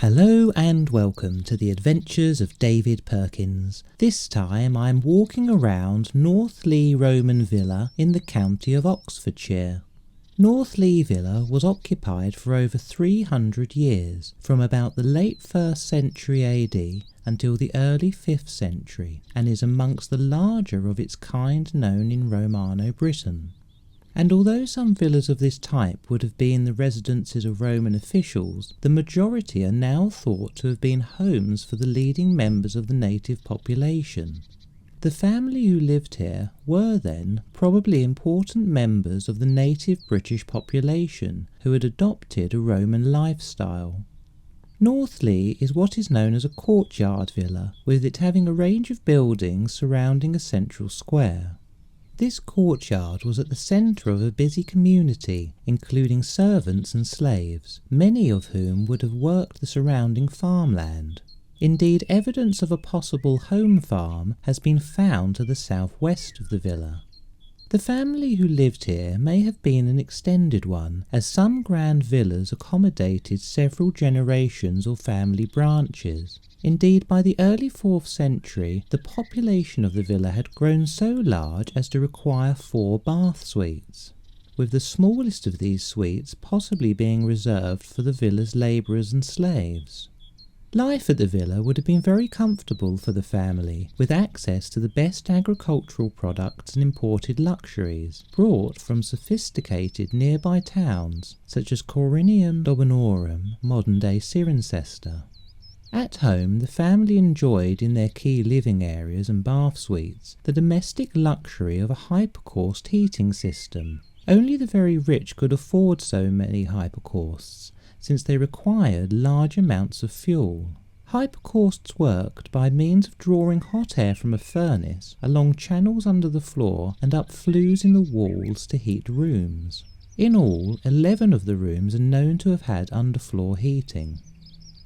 Hello and welcome to the adventures of David Perkins. This time I'm walking around North Leigh Roman Villa in the county of Oxfordshire. North Leigh Villa was occupied for over 300 years, from about the late 1st century AD until the early 5th century, and is amongst the larger of its kind known in Romano Britain. And although some villas of this type would have been the residences of Roman officials, the majority are now thought to have been homes for the leading members of the native population. The family who lived here were then probably important members of the native British population who had adopted a Roman lifestyle. North Leigh is what is known as a courtyard villa, with it having a range of buildings surrounding a central square. This courtyard was at the centre of a busy community, including servants and slaves, many of whom would have worked the surrounding farmland. Indeed, evidence of a possible home farm has been found to the southwest of the villa. The family who lived here may have been an extended one, as some grand villas accommodated several generations or family branches. Indeed, by the early 4th century, the population of the villa had grown so large as to require 4 bath suites, with the smallest of these suites possibly being reserved for the villa's labourers and slaves. Life at the villa would have been very comfortable for the family, with access to the best agricultural products and imported luxuries, brought from sophisticated nearby towns such as Corinium Dobanorum, modern-day Cirencester. At home, the family enjoyed in their key living areas and bath suites the domestic luxury of a hypercoursed heating system. Only the very rich could afford so many hypercausts, since they required large amounts of fuel. Hypercausts worked by means of drawing hot air from a furnace along channels under the floor and up flues in the walls to heat rooms. In all, 11 of the rooms are known to have had underfloor heating.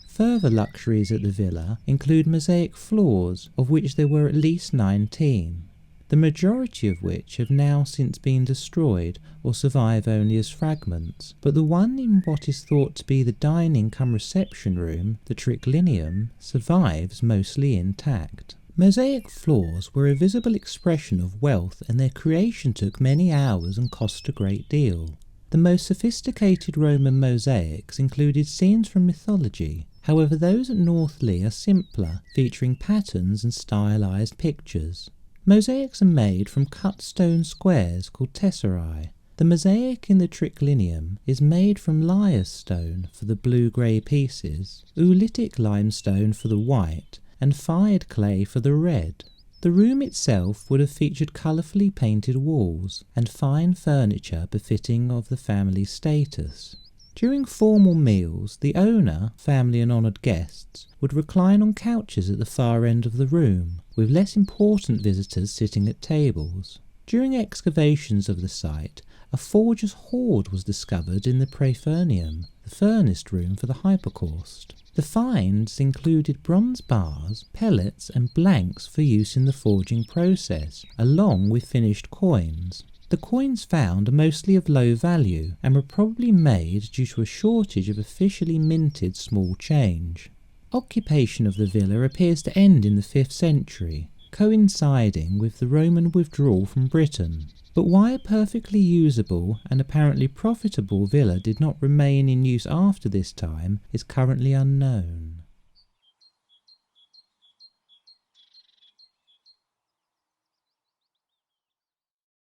Further luxuries at the villa include mosaic floors, of which there were at least 19. The majority of which have now since been destroyed or survive only as fragments, but the one in what is thought to be the dining-cum-reception room, the triclinium, survives mostly intact. Mosaic floors were a visible expression of wealth, and their creation took many hours and cost a great deal. The most sophisticated Roman mosaics included scenes from mythology. However, those at North Leigh are simpler, featuring patterns and stylized pictures. Mosaics are made from cut stone squares called tesserae. The mosaic in the triclinium is made from lias stone for the blue-grey pieces, oolitic limestone for the white, and fired clay for the red. The room itself would have featured colourfully painted walls and fine furniture befitting of the family's status. During formal meals, the owner, family and honoured guests would recline on couches at the far end of the room, with less important visitors sitting at tables. During excavations of the site, a forger's hoard was discovered in the praefurnium, the furnace room for the hypercaust. The finds included bronze bars, pellets and blanks for use in the forging process, along with finished coins. The coins found are mostly of low value and were probably made due to a shortage of officially minted small change. Occupation of the villa appears to end in the 5th century, coinciding with the Roman withdrawal from Britain. But why a perfectly usable and apparently profitable villa did not remain in use after this time is currently unknown.